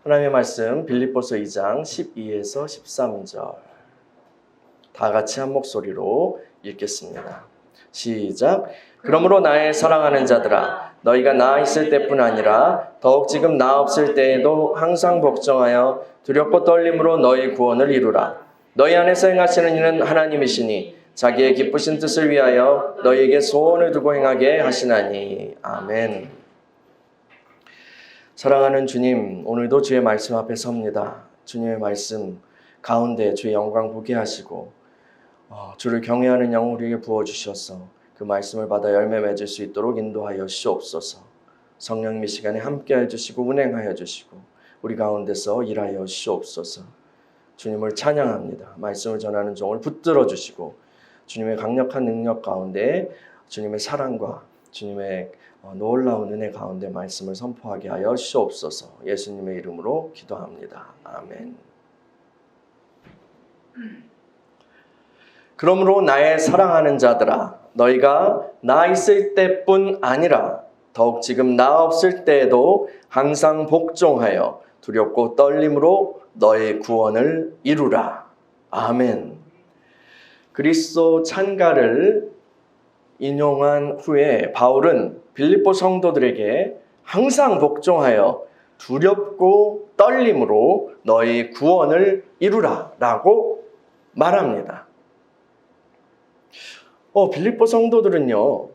하나님의 말씀 빌립보서 2장 12에서 13절 다 같이 한 목소리로 읽겠습니다. 시작. 그러므로 나의 사랑하는 자들아, 너희가 나 있을 때뿐 아니라 더욱 지금 나 없을 때에도 항상 복종하여 두렵고 떨림으로 너희 구원을 이루라. 너희 안에서 행하시는 이는 하나님이시니 자기의 기쁘신 뜻을 위하여 너희에게 소원을 두고 행하게 하시나니. 아멘. 사랑하는 주님, 오늘도 주의 말씀 앞에 섭니다. 주님의 말씀 가운데 주의 영광 보게 하시고 주를 경외하는 영을 우리에게 부어주셔서 그 말씀을 받아 열매 맺을 수 있도록 인도하여 주옵소서. 성령님 이 시간에 함께해 주시고 운행하여 주시고 우리 가운데서 일하여 주옵소서. 주님을 찬양합니다. 말씀을 전하는 종을 붙들어 주시고 주님의 강력한 능력 가운데 주님의 사랑과 주님의 놀라운 은혜 가운데 말씀을 선포하게 하여 주옵소서. 예수님의 이름으로 기도합니다. 아멘. 그러므로 나의 사랑하는 자들아, 너희가 나 있을 때뿐 아니라 더욱 지금 나 없을 때에도 항상 복종하여 두렵고 떨림으로 너의 구원을 이루라. 아멘. 그리스도 찬가를 인용한 후에 바울은 빌립보 성도들에게 항상 복종하여 두렵고 떨림으로 너의 구원을 이루라 라고 말합니다. 빌립보 성도들은요,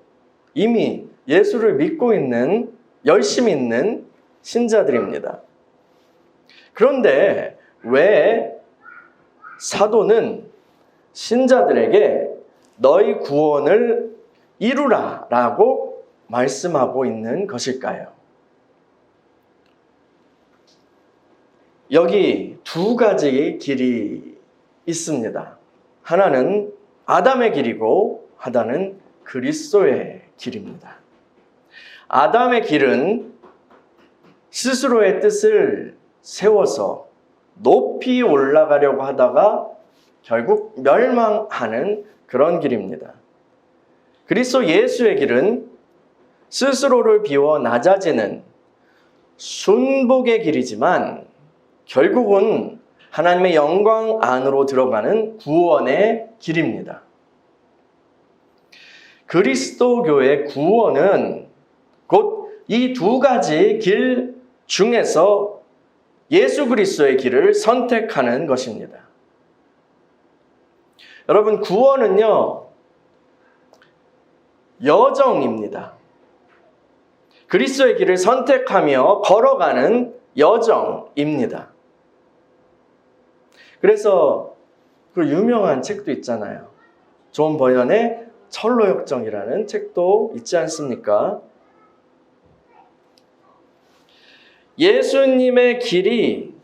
이미 예수를 믿고 있는, 열심히 있는 신자들입니다. 그런데 왜 사도는 신자들에게 너희 구원을 이루라 라고 말씀하고 있는 것일까요? 여기 두 가지 길이 있습니다. 하나는 아담의 길이고 하나는 그리스도의 길입니다. 아담의 길은 스스로의 뜻을 세워서 높이 올라가려고 하다가 결국 멸망하는 그런 길입니다. 그리스도 예수의 길은 스스로를 비워 낮아지는 순복의 길이지만 결국은 하나님의 영광 안으로 들어가는 구원의 길입니다. 그리스도교의 구원은 곧 이 두 가지 길 중에서 예수 그리스도의 길을 선택하는 것입니다. 여러분, 구원은요, 여정입니다. 그리스도의 길을 선택하며 걸어가는 여정입니다. 그래서 그 유명한 책도 있잖아요. 존 버연의 철로역정이라는 책도 있지 않습니까? 예수님의 길이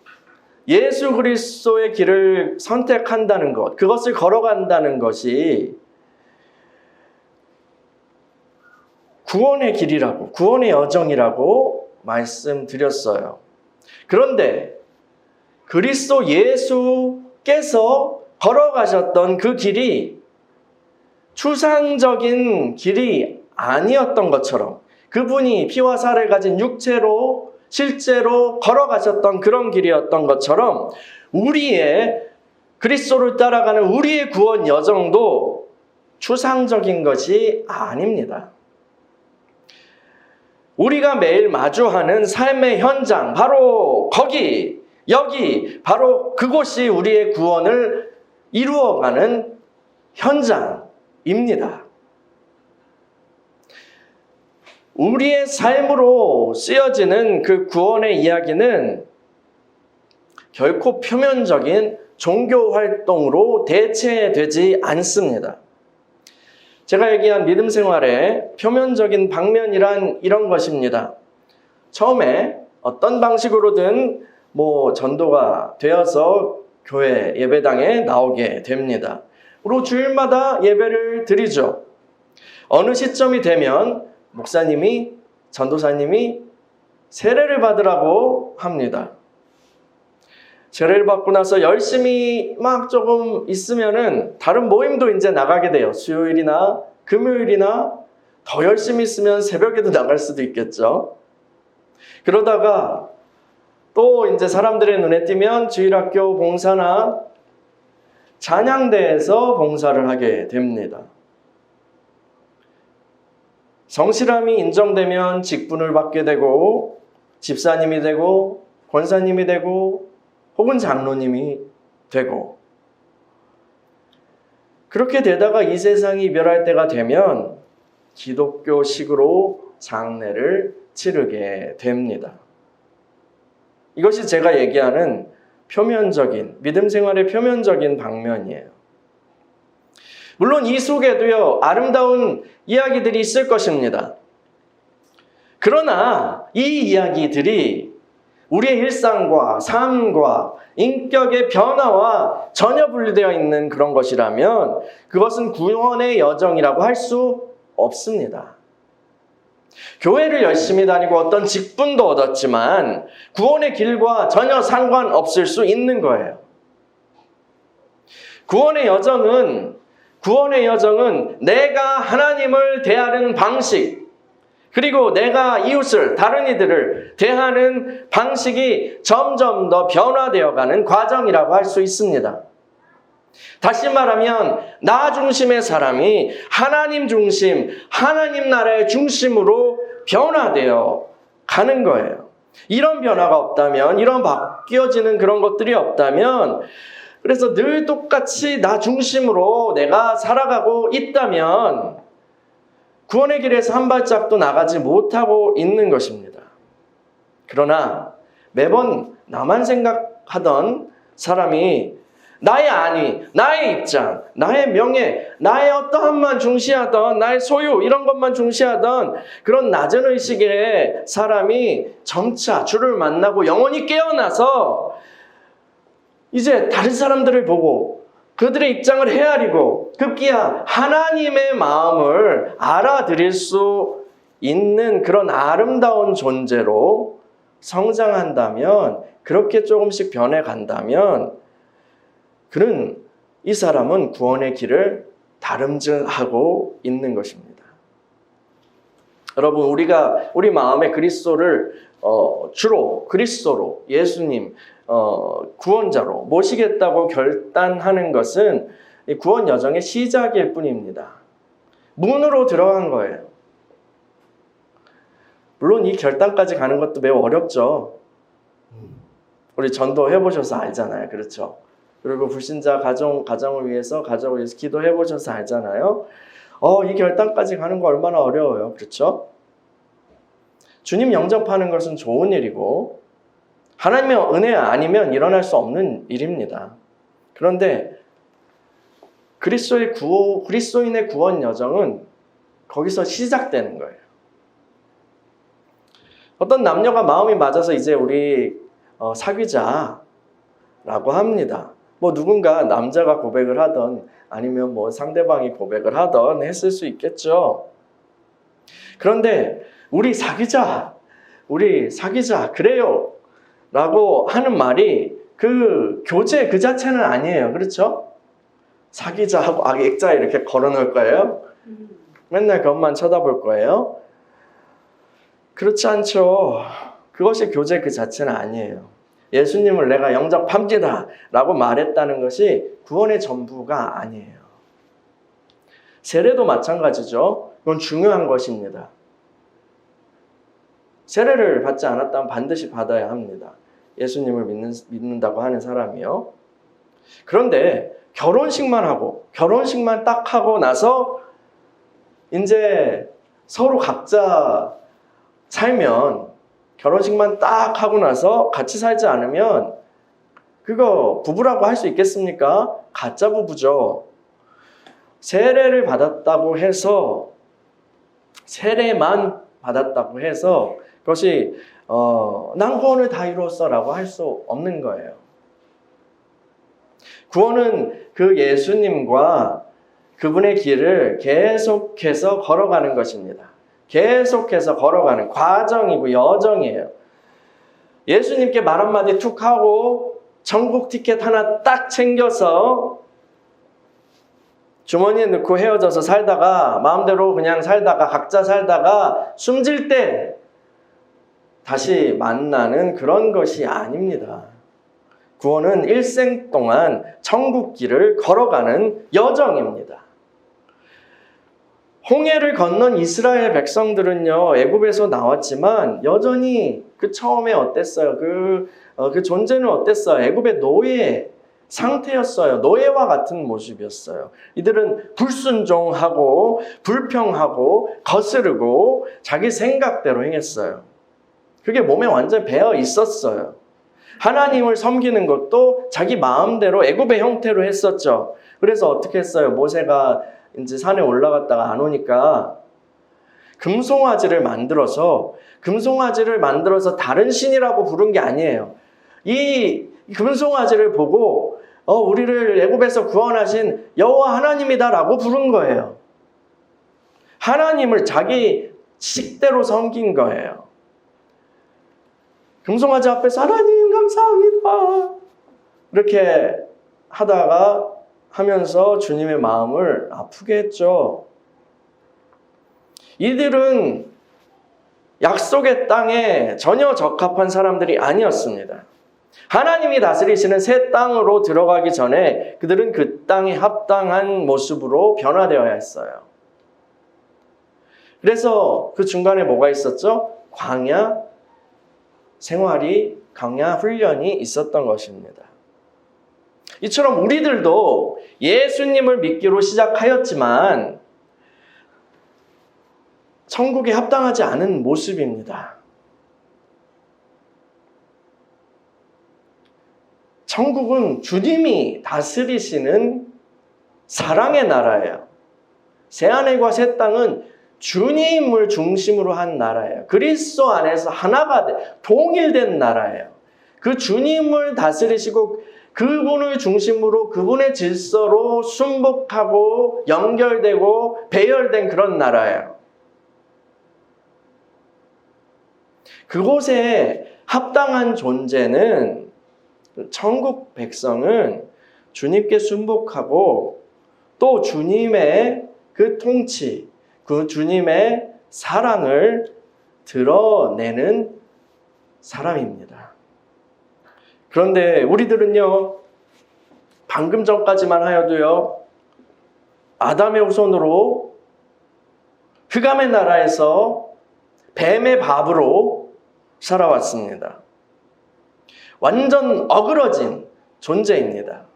예수 그리스도의 길을 선택한다는 것, 그것을 걸어간다는 것이 구원의 길이라고, 구원의 여정이라고 말씀드렸어요. 그런데 그리스도 예수께서 걸어가셨던 그 길이 추상적인 길이 아니었던 것처럼, 그분이 피와 살을 가진 육체로 실제로 걸어가셨던 그런 길이었던 것처럼 우리의 그리스도를 따라가는 우리의 구원 여정도 추상적인 것이 아닙니다. 우리가 매일 마주하는 삶의 현장, 바로 거기, 여기, 바로 그곳이 우리의 구원을 이루어가는 현장입니다. 우리의 삶으로 쓰여지는 그 구원의 이야기는 결코 표면적인 종교 활동으로 대체되지 않습니다. 제가 얘기한 믿음 생활의 표면적인 방면이란 이런 것입니다. 처음에 어떤 방식으로든 전도가 되어서 교회 예배당에 나오게 됩니다. 그리고 주일마다 예배를 드리죠. 어느 시점이 되면 목사님이, 전도사님이 세례를 받으라고 합니다. 세례를 받고 나서 열심히 막 조금 있으면은 다른 모임도 이제 나가게 돼요. 수요일이나 금요일이나 더 열심히 있으면 새벽에도 나갈 수도 있겠죠. 그러다가 또 이제 사람들의 눈에 띄면 주일학교 봉사나 찬양대에서 봉사를 하게 됩니다. 성실함이 인정되면 직분을 받게 되고 집사님이 되고 권사님이 되고 혹은 장로님이 되고 그렇게 되다가 이 세상이 이별할 때가 되면 기독교식으로 장례를 치르게 됩니다. 이것이 제가 얘기하는 표면적인 믿음 생활의 표면적인 방면이에요. 물론 이 속에도요 아름다운 이야기들이 있을 것입니다. 그러나 이 이야기들이 우리의 일상과 삶과 인격의 변화와 전혀 분리되어 있는 그런 것이라면 그것은 구원의 여정이라고 할 수 없습니다. 교회를 열심히 다니고 어떤 직분도 얻었지만 구원의 길과 전혀 상관없을 수 있는 거예요. 구원의 여정은 내가 하나님을 대하는 방식, 그리고 내가 이웃을, 다른 이들을 대하는 방식이 점점 더 변화되어가는 과정이라고 할 수 있습니다. 다시 말하면 나 중심의 사람이 하나님 중심, 하나님 나라의 중심으로 변화되어 가는 거예요. 이런 변화가 없다면, 이런 바뀌어지는 그런 것들이 없다면, 그래서 늘 똑같이 나 중심으로 내가 살아가고 있다면 구원의 길에서 한 발짝도 나가지 못하고 있는 것입니다. 그러나 매번 나만 생각하던 사람이 나의 안위, 나의 입장, 나의 명예, 나의 어떠함만 중시하던, 나의 소유 이런 것만 중시하던 그런 낮은 의식의 사람이 점차 주를 만나고 영혼이 깨어나서 이제 다른 사람들을 보고 그들의 입장을 헤아리고 급기야 하나님의 마음을 알아들일 수 있는 그런 아름다운 존재로 성장한다면, 그렇게 조금씩 변해간다면 이 사람은 구원의 길을 다름질하고 있는 것입니다. 여러분, 우리 마음에 그리스도를 주로 그리스도로 예수님 구원자로 모시겠다고 결단하는 것은 구원 여정의 시작일 뿐입니다. 문으로 들어간 거예요. 물론 이 결단까지 가는 것도 매우 어렵죠. 우리 전도 해보셔서 알잖아요. 그렇죠? 그리고 불신자 가정을 위해서 기도해 보셔서 알잖아요. 이 결단까지 가는 거 얼마나 어려워요. 그렇죠? 주님 영접하는 것은 좋은 일이고 하나님의 은혜 아니면 일어날 수 없는 일입니다. 그런데 그리스도인의 구원 여정은 거기서 시작되는 거예요. 어떤 남녀가 마음이 맞아서 이제 우리 사귀자라고 합니다. 누군가 남자가 고백을 하던 아니면 상대방이 고백을 하던 했을 수 있겠죠. 그런데 우리 사귀자 그래요 라고 하는 말이 그 교제 그 자체는 아니에요. 그렇죠? 사귀자 하고 액자에 이렇게 걸어놓을 거예요. 맨날 그것만 쳐다볼 거예요. 그렇지 않죠. 그것이 교제 그 자체는 아니에요. 예수님을 내가 영접합니다 라고 말했다는 것이 구원의 전부가 아니에요. 세례도 마찬가지죠. 그건 중요한 것입니다. 세례를 받지 않았다면 반드시 받아야 합니다. 예수님을 믿는다고 하는 사람이요. 그런데 결혼식만 딱 하고 나서 이제 서로 각자 살면, 결혼식만 딱 하고 나서 같이 살지 않으면 그거 부부라고 할 수 있겠습니까? 가짜 부부죠. 세례만 받았다고 해서 그것이 난 구원을 다 이루었어 라고 할 수 없는 거예요. 구원은 그 예수님과 그분의 길을 계속해서 걸어가는 것입니다. 계속해서 걸어가는 과정이고 여정이에요. 예수님께 말 한마디 툭 하고 천국 티켓 하나 딱 챙겨서 주머니에 넣고 헤어져서 살다가 마음대로 그냥 살다가 각자 살다가 숨질 때 다시 만나는 그런 것이 아닙니다. 구원은 일생 동안 천국 길을 걸어가는 여정입니다. 홍해를 건넌 이스라엘 백성들은요, 애굽에서 나왔지만 여전히 그 처음에 어땠어요? 그 존재는 어땠어요? 애굽의 노예 상태였어요. 노예와 같은 모습이었어요. 이들은 불순종하고 불평하고 거스르고 자기 생각대로 행했어요. 그게 몸에 완전히 배어 있었어요. 하나님을 섬기는 것도 자기 마음대로 애굽의 형태로 했었죠. 그래서 어떻게 했어요? 모세가 이제 산에 올라갔다가 안 오니까 금송아지를 만들어서 다른 신이라고 부른 게 아니에요. 이 금송아지를 보고 우리를 애굽에서 구원하신 여호와 하나님이다라고 부른 거예요. 하나님을 자기 식대로 섬긴 거예요. 금송아지 앞에서 하나님 감사합니다 이렇게 하면서 주님의 마음을 아프게 했죠. 이들은 약속의 땅에 전혀 적합한 사람들이 아니었습니다. 하나님이 다스리시는 새 땅으로 들어가기 전에 그들은 그 땅에 합당한 모습으로 변화되어야 했어요. 그래서 그 중간에 뭐가 있었죠? 광야 훈련이 있었던 것입니다. 이처럼 우리들도 예수님을 믿기로 시작하였지만 천국에 합당하지 않은 모습입니다. 천국은 주님이 다스리시는 사랑의 나라예요. 새하늘과 새 땅은 주님을 중심으로 한 나라예요. 그리스도 안에서 하나가 통일된 나라예요. 그 주님을 다스리시고 그분을 중심으로 그분의 질서로 순복하고 연결되고 배열된 그런 나라예요. 그곳에 합당한 존재는 천국 백성은 주님께 순복하고 또 주님의 그 통치, 그 주님의 사랑을 드러내는 사람입니다. 그런데 우리들은요, 방금 전까지만 하여도요, 아담의 후손으로 흑암의 나라에서 뱀의 밥으로 살아왔습니다. 완전 어그러진 존재입니다.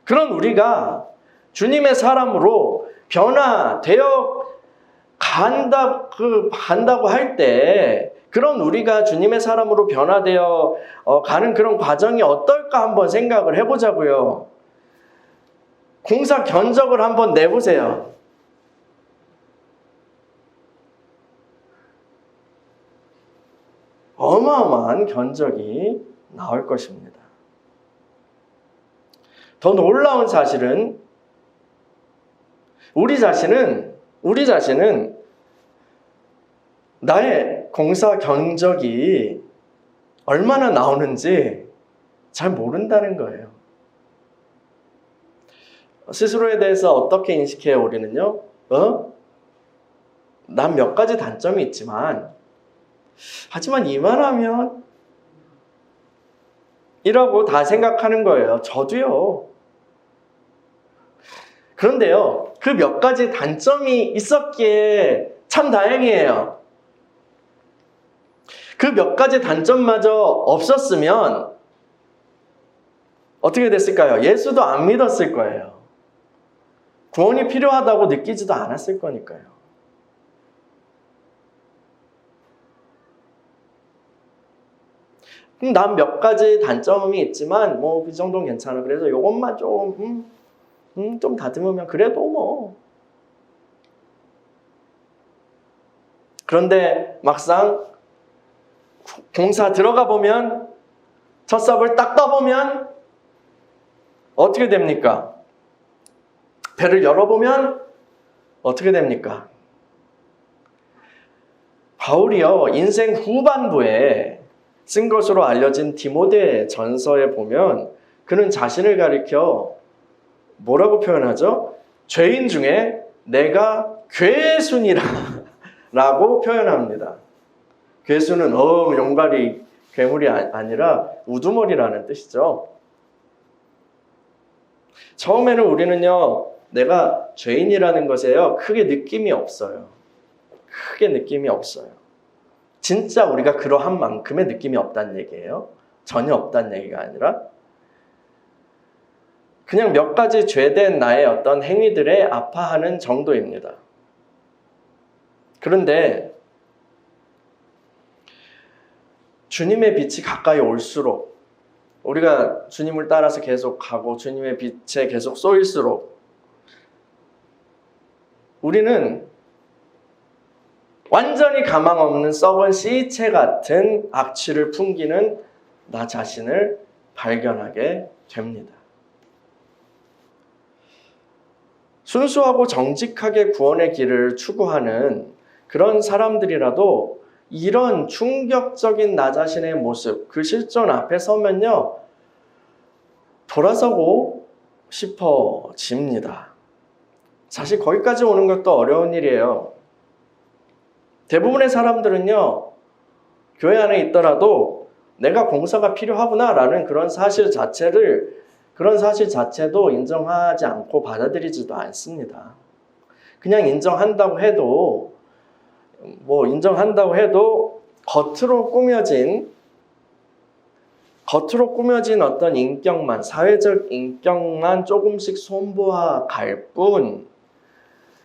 그런 우리가 주님의 사람으로 변화되어 간다고 할 때 그런 우리가 주님의 사람으로 변화되어 가는 그런 과정이 어떨까 한번 생각을 해보자고요. 공사 견적을 한번 내보세요. 어마어마한 견적이 나올 것입니다. 더 놀라운 사실은 우리 자신은 나의 공사 견적이 얼마나 나오는지 잘 모른다는 거예요. 스스로에 대해서 어떻게 인식해요, 우리는요? 난 몇 가지 단점이 있지만, 하지만 이만하면 이라고 다 생각하는 거예요. 저도요. 그런데요, 그 몇 가지 단점이 있었기에 참 다행이에요. 그 몇 가지 단점마저 없었으면 어떻게 됐을까요? 예수도 안 믿었을 거예요. 구원이 필요하다고 느끼지도 않았을 거니까요. 난 몇 가지 단점이 있지만 그 정도는 괜찮아. 그래서 이것만 좀 다듬으면 그래도 뭐. 그런데 막상 공사 들어가 보면, 첫삽을 딱 떠보면 어떻게 됩니까? 배를 열어보면 어떻게 됩니까? 바울이요, 인생 후반부에 쓴 것으로 알려진 디모데 전서에 보면 그는 자신을 가리켜 뭐라고 표현하죠? 죄인 중에 내가 괴순이라 라고 표현합니다. 괴수는 용갈이 괴물이 아니라 우두머리라는 뜻이죠. 처음에는 우리는요, 내가 죄인이라는 것에요, 크게 느낌이 없어요. 크게 느낌이 없어요. 진짜 우리가 그러한 만큼의 느낌이 없다는 얘기예요. 전혀 없다는 얘기가 아니라 그냥 몇 가지 죄된 나의 어떤 행위들에 아파하는 정도입니다. 그런데 주님의 빛이 가까이 올수록, 우리가 주님을 따라서 계속 가고 주님의 빛에 계속 쏘일수록 우리는 완전히 가망 없는 썩은 씨체 같은 악취를 풍기는 나 자신을 발견하게 됩니다. 순수하고 정직하게 구원의 길을 추구하는 그런 사람들이라도 이런 충격적인 나 자신의 모습, 그 실존 앞에 서면요, 돌아서고 싶어집니다. 사실 거기까지 오는 것도 어려운 일이에요. 대부분의 사람들은요, 교회 안에 있더라도 내가 봉사가 필요하구나라는 그런 사실 자체도 인정하지 않고 받아들이지도 않습니다. 그냥 인정한다고 해도 겉으로 꾸며진 어떤 인격만, 사회적 인격만 조금씩 손보아 갈 뿐,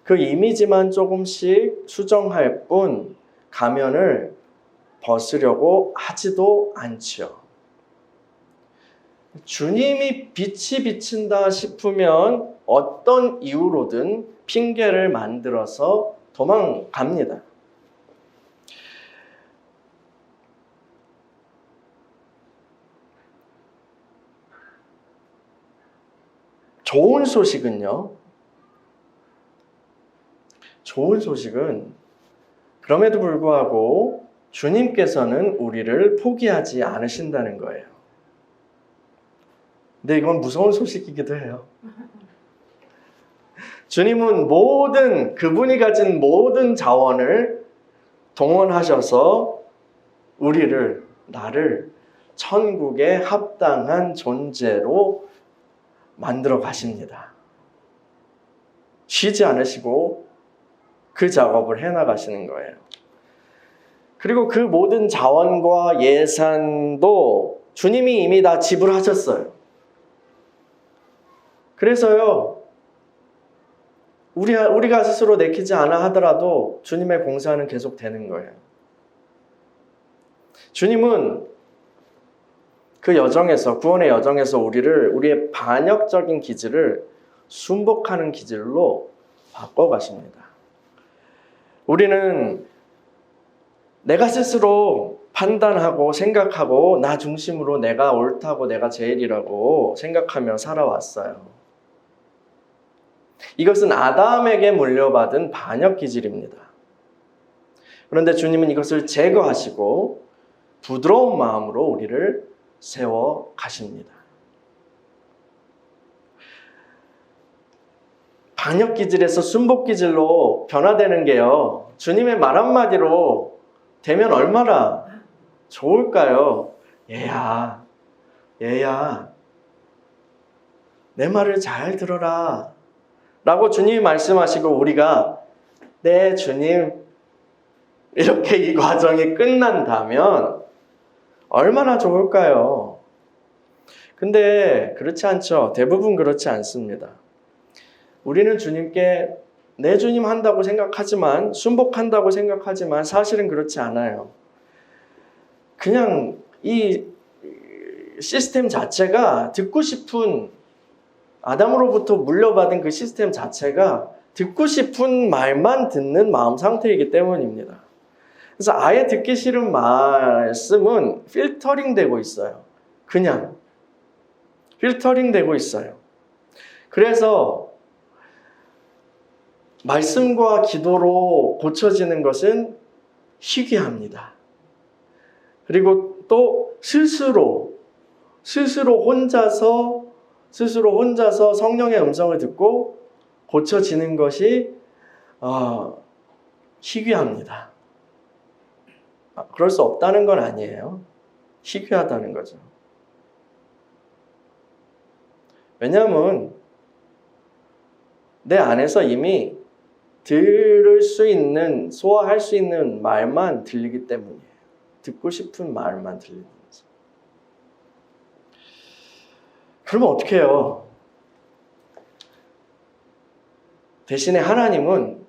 그 이미지만 조금씩 수정할 뿐 가면을 벗으려고 하지도 않죠. 주님이 빛이 비친다 싶으면 어떤 이유로든 핑계를 만들어서 도망갑니다. 좋은 소식은 그럼에도 불구하고 주님께서는 우리를 포기하지 않으신다는 거예요. 근데 이건 무서운 소식이기도 해요. 주님은 그분이 가진 모든 자원을 동원하셔서 나를 천국에 합당한 존재로 만들어 가십니다. 쉬지 않으시고 그 작업을 해나가시는 거예요. 그리고 그 모든 자원과 예산도 주님이 이미 다 지불하셨어요. 그래서요, 우리가 스스로 내키지 않아 하더라도 주님의 공사는 계속 되는 거예요. 주님은 그 여정에서, 구원의 여정에서 우리의 반역적인 기질을 순복하는 기질로 바꿔가십니다. 우리는 내가 스스로 판단하고 생각하고 나 중심으로 내가 옳다고, 내가 제일이라고 생각하며 살아왔어요. 이것은 아담에게 물려받은 반역 기질입니다. 그런데 주님은 이것을 제거하시고 부드러운 마음으로 우리를 세워 가십니다. 반역 기질에서 순복 기질로 변화되는 게요, 주님의 말 한마디로 되면 얼마나 좋을까요? 얘야, 내 말을 잘 들어라 라고 주님이 말씀하시고 우리가 네 주님, 이렇게 이 과정이 끝난다면 얼마나 좋을까요? 근데 그렇지 않죠. 대부분 그렇지 않습니다. 우리는 주님께 내 주님 한다고 생각하지만, 순복한다고 생각하지만 사실은 그렇지 않아요. 그냥 이 시스템 자체가 듣고 싶은, 아담으로부터 물려받은 그 시스템 자체가 듣고 싶은 말만 듣는 마음 상태이기 때문입니다. 그래서 아예 듣기 싫은 말씀은 필터링 되고 있어요. 그냥 필터링 되고 있어요. 그래서 말씀과 기도로 고쳐지는 것은 희귀합니다. 그리고 또 스스로 혼자서 성령의 음성을 듣고 고쳐지는 것이 희귀합니다. 그럴 수 없다는 건 아니에요. 희귀하다는 거죠. 왜냐하면 내 안에서 이미 들을 수 있는, 소화할 수 있는 말만 들리기 때문이에요. 듣고 싶은 말만 들리는 거죠. 그러면 어떻게 해요? 대신에 하나님은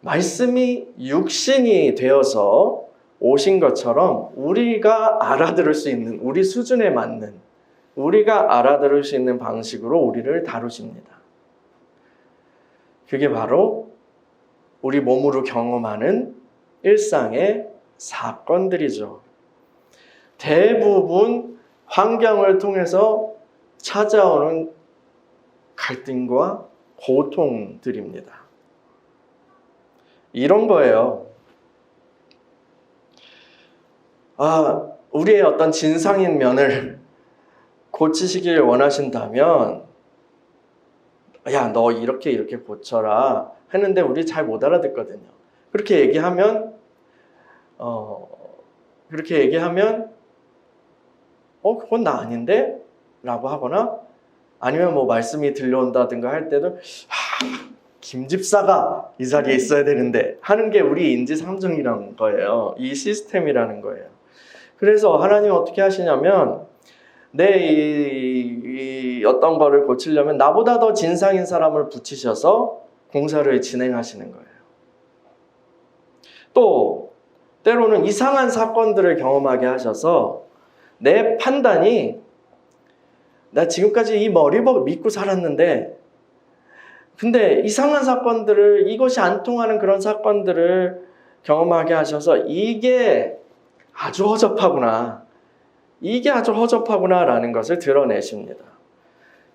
말씀이 육신이 되어서 오신 것처럼 우리가 알아들을 수 있는, 우리 수준에 맞는, 우리가 알아들을 수 있는 방식으로 우리를 다루십니다. 그게 바로 우리 몸으로 경험하는 일상의 사건들이죠. 대부분 환경을 통해서 찾아오는 갈등과 고통들입니다. 이런 거예요. 우리의 어떤 진상인 면을 고치시길 원하신다면, 야, 너 이렇게 고쳐라 했는데 우리 잘 못 알아듣거든요. 그렇게 얘기하면 그건 나 아닌데? 라고 하거나, 아니면 뭐 말씀이 들려온다든가 할 때도 김 집사가 이 자리에 있어야 되는데 하는 게 우리 인지상정이라는 거예요. 이 시스템이라는 거예요. 그래서 하나님은 어떻게 하시냐면, 이 어떤 거를 고치려면 나보다 더 진상인 사람을 붙이셔서 공사를 진행하시는 거예요. 또 때로는 이상한 사건들을 경험하게 하셔서 내 판단이, 나 지금까지 이 머리법 믿고 살았는데 근데 이상한 사건들을, 이것이 안 통하는 그런 사건들을 경험하게 하셔서 이게 아주 허접하구나 라는 것을 드러내십니다.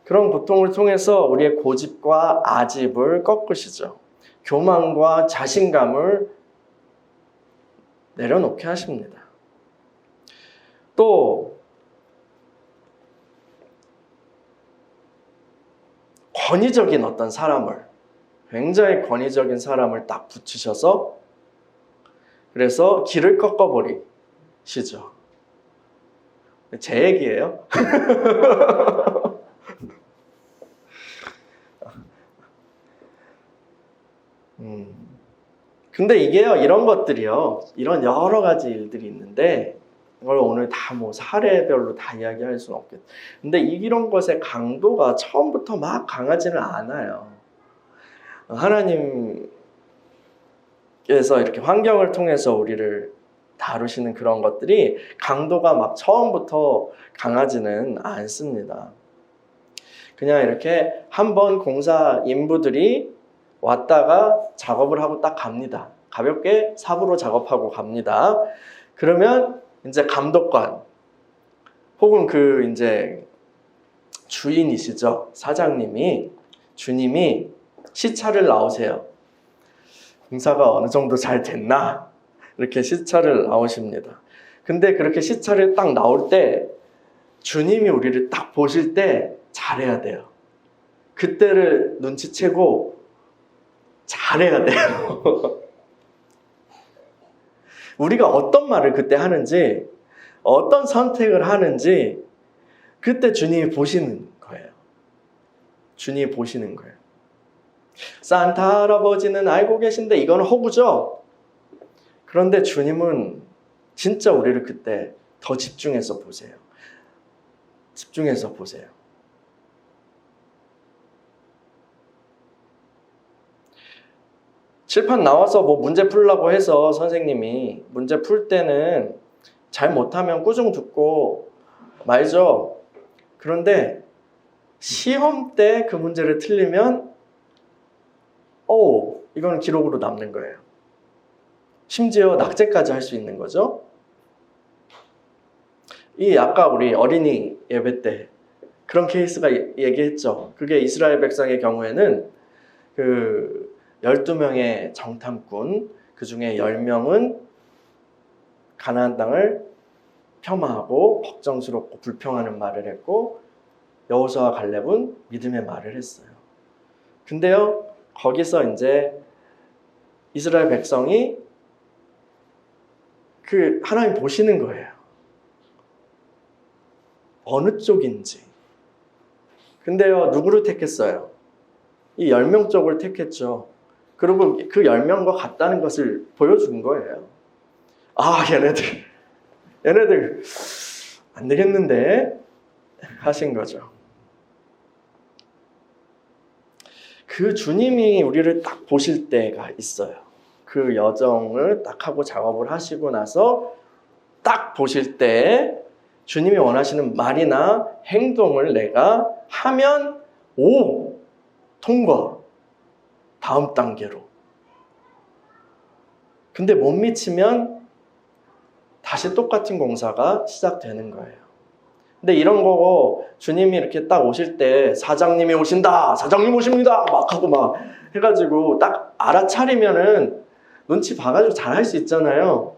그런 고통을 통해서 우리의 고집과 아집을 꺾으시죠. 교만과 자신감을 내려놓게 하십니다. 또 권위적인 어떤 사람을, 굉장히 권위적인 사람을 딱 붙이셔서 그래서 길을 꺾어버리시죠. 제 얘기예요. 근데 이게요, 이런 것들이요, 이런 여러 가지 일들이 있는데 이걸 오늘 다 뭐 사례별로 다 이야기할 수는 없겠죠. 근데 이런 것의 강도가 처음부터 막 강하지는 않아요. 하나님께서 이렇게 환경을 통해서 우리를 다루시는 그런 것들이 강도가 막 처음부터 강하지는 않습니다. 그냥 이렇게 한번 공사 인부들이 왔다가 작업을 하고 딱 갑니다. 가볍게 삽으로 작업하고 갑니다. 그러면 이제 감독관 혹은 이제 주인이시죠. 사장님이, 주님이 시차를 나오세요. 공사가 어느 정도 잘 됐나? 이렇게 시차를 나오십니다. 근데 그렇게 시차를 딱 나올 때 주님이 우리를 딱 보실 때 잘해야 돼요. 그때를 눈치채고 잘해야 돼요. 우리가 어떤 말을 그때 하는지, 어떤 선택을 하는지 그때 주님이 보시는 거예요. 주님이 보시는 거예요. 산타 할아버지는 알고 계신데 이거는 허구죠? 그런데 주님은 진짜 우리를 그때 더 집중해서 보세요. 집중해서 보세요. 칠판 나와서 뭐 문제 풀라고 해서 선생님이 문제 풀 때는 잘 못하면 꾸중 듣고 말죠. 그런데 시험 때 그 문제를 틀리면 이거는 기록으로 남는 거예요. 심지어 낙제까지 할 수 있는 거죠. 아까 우리 어린이 예배 때 그런 케이스가 얘기했죠. 그게 이스라엘 백성의 경우에는 12명의 정탐꾼, 그 중에 10명은 가나안 땅을 폄하하고 걱정스럽고 불평하는 말을 했고, 여호수아와 갈렙은 믿음의 말을 했어요. 근데요, 거기서 이제 이스라엘 백성이 그 하나님 보시는 거예요. 어느 쪽인지. 근데요, 누구를 택했어요? 이 10명 쪽을 택했죠. 그리고 그 10명과 같다는 것을 보여준 거예요. 아, 얘네들 안 되겠는데 하신 거죠. 그 주님이 우리를 딱 보실 때가 있어요. 그 여정을 딱 하고 작업을 하시고 나서 딱 보실 때 주님이 원하시는 말이나 행동을 내가 하면 통과. 다음 단계로. 근데 못 미치면 다시 똑같은 공사가 시작되는 거예요. 근데 이런 거고 주님이 이렇게 딱 오실 때 사장님이 오신다, 사장님 오십니다 막 하고 막 해가지고 딱 알아차리면은 눈치 봐가지고 잘할 수 있잖아요.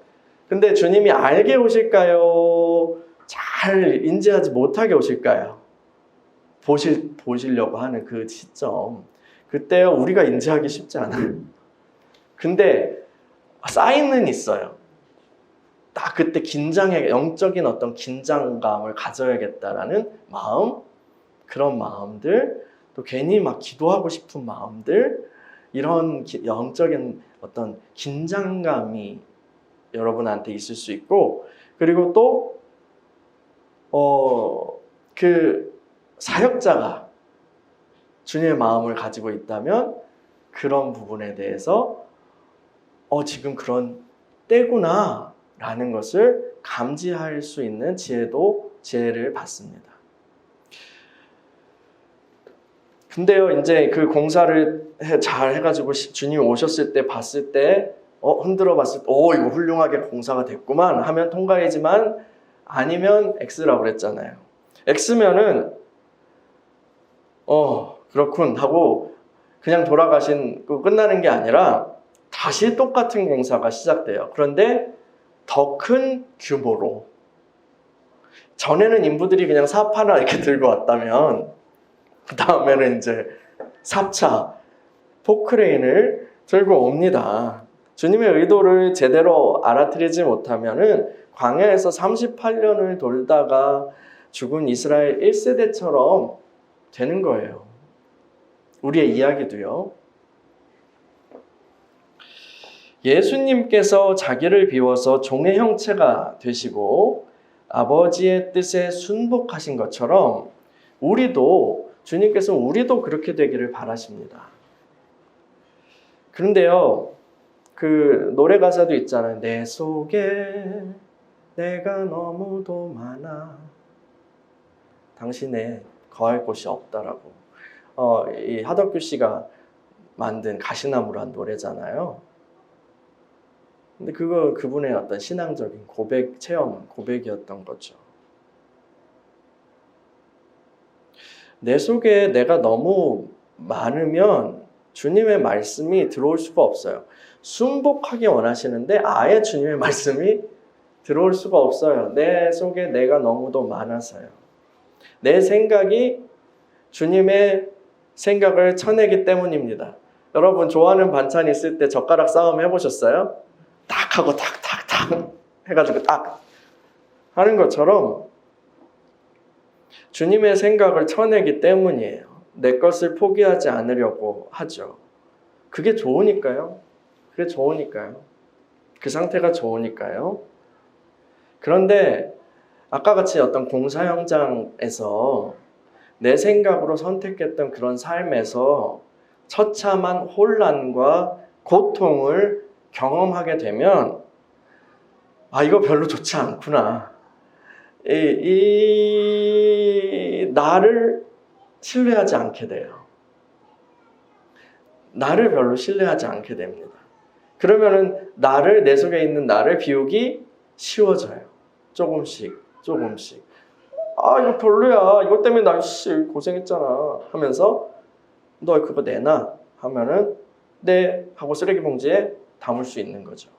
근데 주님이 알게 오실까요? 잘 인지하지 못하게 오실까요? 보시려고 하는 그 시점. 그때요, 우리가 인지하기 쉽지 않아요. 근데 사인은 있어요. 딱 그때 영적인 어떤 긴장감을 가져야겠다라는 마음, 그런 마음들, 또 괜히 막 기도하고 싶은 마음들, 이런 영적인 어떤 긴장감이 여러분한테 있을 수 있고, 그리고 또, 그 사역자가 주님의 마음을 가지고 있다면 그런 부분에 대해서 지금 그런 때구나 라는 것을 감지할 수 있는 지혜를 받습니다. 근데요, 이제 그 공사를 잘 해가지고 주님이 오셨을 때 봤을 때 흔들어 봤을 때 이거 훌륭하게 공사가 됐구만 하면 통과이지만 아니면 X라고 그랬잖아요. X면은 그렇군 하고 그냥 끝나는 게 아니라 다시 똑같은 공사가 시작돼요. 그런데 더 큰 규모로. 전에는 인부들이 그냥 삽 하나 이렇게 들고 왔다면 그 다음에는 이제 삽차, 포크레인을 들고 옵니다. 주님의 의도를 제대로 알아들이지 못하면은 광야에서 38년을 돌다가 죽은 이스라엘 1세대처럼 되는 거예요. 우리의 이야기도요. 예수님께서 자기를 비워서 종의 형체가 되시고 아버지의 뜻에 순복하신 것처럼 주님께서 우리도 그렇게 되기를 바라십니다. 그런데요, 그 노래 가사도 있잖아요. 내 속에 내가 너무도 많아 당신의 거할 곳이 없다라고. 이 하덕규 씨가 만든 가시나무란 노래잖아요. 근데 그분의 어떤 신앙적인 고백이었던 거죠. 내 속에 내가 너무 많으면 주님의 말씀이 들어올 수가 없어요. 순복하기 원하시는데 아예 주님의 말씀이 들어올 수가 없어요. 내 속에 내가 너무도 많아서요. 내 생각이 주님의 생각을 쳐내기 때문입니다. 여러분 좋아하는 반찬 있을 때 젓가락 싸움 해보셨어요? 딱 하고 탁탁탁 해가지고 딱 하는 것처럼 주님의 생각을 쳐내기 때문이에요. 내 것을 포기하지 않으려고 하죠. 그게 좋으니까요. 그 상태가 좋으니까요. 그런데 아까 같이 어떤 공사 현장에서 내 생각으로 선택했던 그런 삶에서 처참한 혼란과 고통을 경험하게 되면 이거 별로 좋지 않구나. 나를 신뢰하지 않게 돼요. 나를 별로 신뢰하지 않게 됩니다. 그러면은 내 속에 있는 나를 비우기 쉬워져요. 조금씩. 이거 별로야. 이것 때문에 나 고생했잖아. 하면서 너 그거 내놔. 하면은 네 하고 쓰레기 봉지에 담을 수 있는 거죠.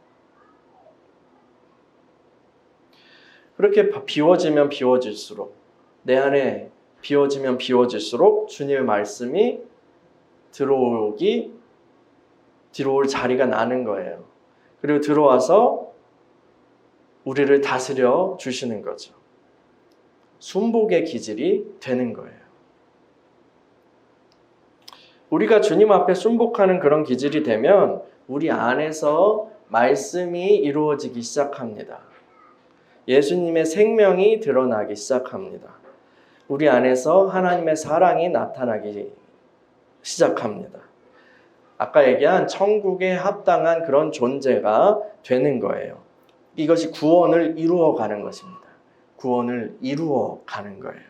그렇게 비워지면 비워질수록 내 안에 비워지면 비워질수록 주님의 말씀이 들어올 자리가 나는 거예요. 그리고 들어와서 우리를 다스려 주시는 거죠. 순복의 기질이 되는 거예요. 우리가 주님 앞에 순복하는 그런 기질이 되면 우리 안에서 말씀이 이루어지기 시작합니다. 예수님의 생명이 드러나기 시작합니다. 우리 안에서 하나님의 사랑이 나타나기 시작합니다. 아까 얘기한 천국에 합당한 그런 존재가 되는 거예요. 이것이 구원을 이루어가는 것입니다. 구원을 이루어가는 거예요.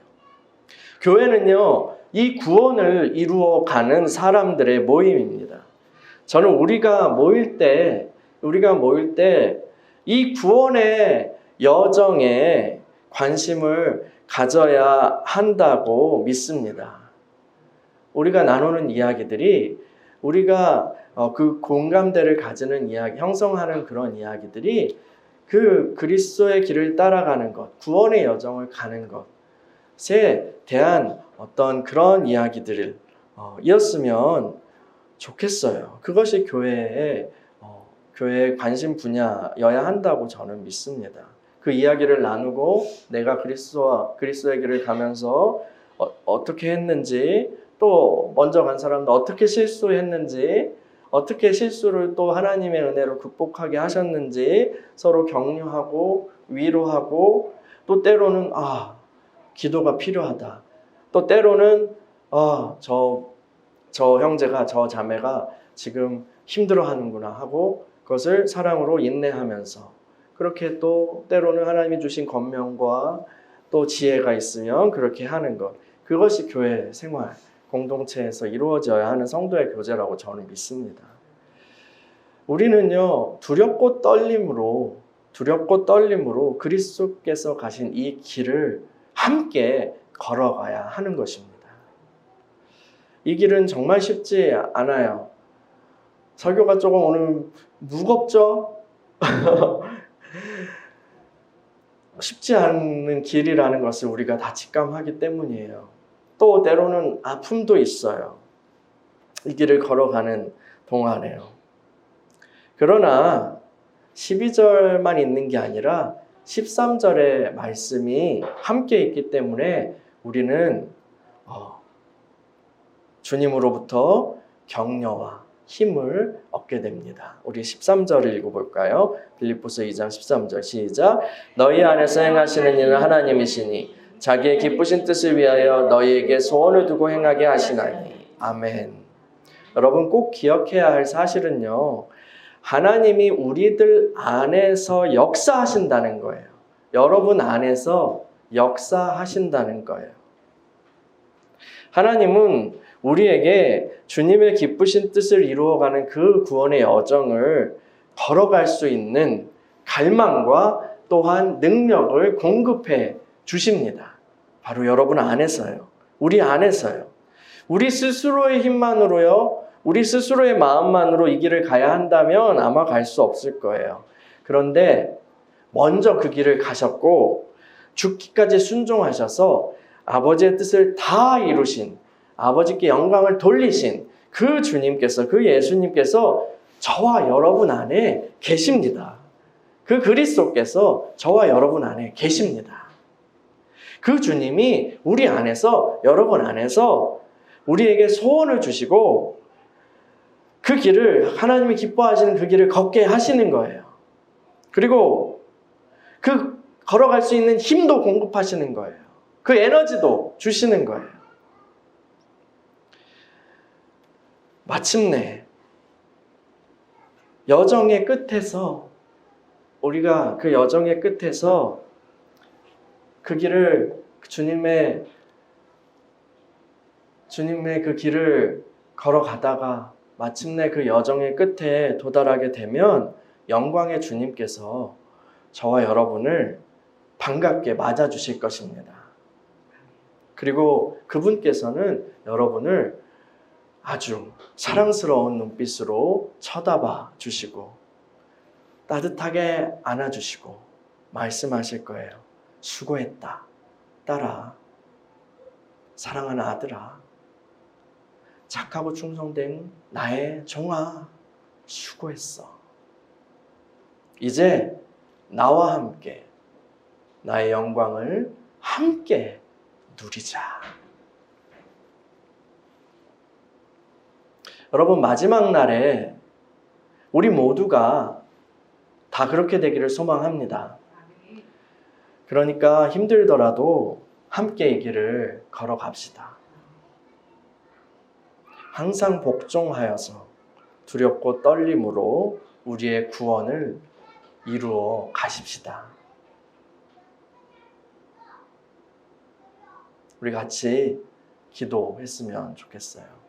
교회는요, 이 구원을 이루어가는 사람들의 모임입니다. 저는 우리가 모일 때 이 구원의 여정에 관심을 가져야 한다고 믿습니다. 우리가 나누는 이야기들이 우리가 그 공감대를 가지는 이야기, 형성하는 그런 이야기들이 그 그리스도의 길을 따라가는 것, 구원의 여정을 가는 것에 대한 어떤 그런 이야기들을 이었으면 좋겠어요. 그것이 교회의 관심 분야여야 한다고 저는 믿습니다. 그 이야기를 나누고 내가 그리스도의 길을 가면서 어떻게 했는지, 또 먼저 간 사람도 어떻게 실수했는지, 어떻게 실수를 또 하나님의 은혜로 극복하게 하셨는지 서로 격려하고 위로하고, 또 때로는 기도가 필요하다, 또 때로는 저 형제가, 저 자매가 지금 힘들어하는구나 하고 그것을 사랑으로 인내하면서, 그렇게 또 때로는 하나님이 주신 권면과 또 지혜가 있으면 그렇게 하는 것, 그것이 교회 생활, 공동체에서 이루어져야 하는 성도의 교제라고 저는 믿습니다. 우리는요, 두렵고 떨림으로 그리스도께서 가신 이 길을 함께 걸어가야 하는 것입니다. 이 길은 정말 쉽지 않아요. 설교가 조금 오늘 무겁죠? 쉽지 않은 길이라는 것을 우리가 다 직감하기 때문이에요. 또 때로는 아픔도 있어요. 이 길을 걸어가는 동안에요. 그러나 12절만 있는 게 아니라 13절의 말씀이 함께 있기 때문에 우리는 주님으로부터 격려와 힘을 얻게 됩니다. 우리 13절을 읽어볼까요? 빌립보서 2장 13절 시작. 너희 안에서 행하시는 이는 하나님이시니 자기의 기쁘신 뜻을 위하여 너희에게 소원을 두고 행하게 하시나니. 아멘. 여러분 꼭 기억해야 할 사실은요, 하나님이 우리들 안에서 역사하신다는 거예요. 여러분 안에서 역사하신다는 거예요. 하나님은 우리에게 주님의 기쁘신 뜻을 이루어가는 그 구원의 여정을 걸어갈 수 있는 갈망과 또한 능력을 공급해 주십니다. 바로 여러분 안에서요. 우리 안에서요. 우리 스스로의 힘만으로요, 우리 스스로의 마음만으로 이 길을 가야 한다면 아마 갈 수 없을 거예요. 그런데 먼저 그 길을 가셨고 죽기까지 순종하셔서 아버지의 뜻을 다 이루신, 아버지께 영광을 돌리신 그 주님께서, 그 예수님께서 저와 여러분 안에 계십니다. 그 그리스도께서 저와 여러분 안에 계십니다. 그 주님이 우리 안에서, 여러분 안에서 우리에게 소원을 주시고 그 길을, 하나님이 기뻐하시는 그 길을 걷게 하시는 거예요. 그리고 그 걸어갈 수 있는 힘도 공급하시는 거예요. 그 에너지도 주시는 거예요. 마침내 여정의 끝에서, 우리가 그 여정의 끝에서 그 길을, 주님의 그 길을 걸어가다가 마침내 그 여정의 끝에 도달하게 되면 영광의 주님께서 저와 여러분을 반갑게 맞아주실 것입니다. 그리고 그분께서는 여러분을 아주 사랑스러운 눈빛으로 쳐다봐 주시고 따뜻하게 안아주시고 말씀하실 거예요. 수고했다, 딸아, 사랑하는 아들아, 착하고 충성된 나의 종아, 수고했어. 이제 나와 함께 나의 영광을 함께 누리자. 여러분, 마지막 날에 우리 모두가 다 그렇게 되기를 소망합니다. 그러니까 힘들더라도 함께 이 길을 걸어갑시다. 항상 복종하여서 두렵고 떨림으로 우리의 구원을 이루어 가십시다. 우리 같이 기도했으면 좋겠어요.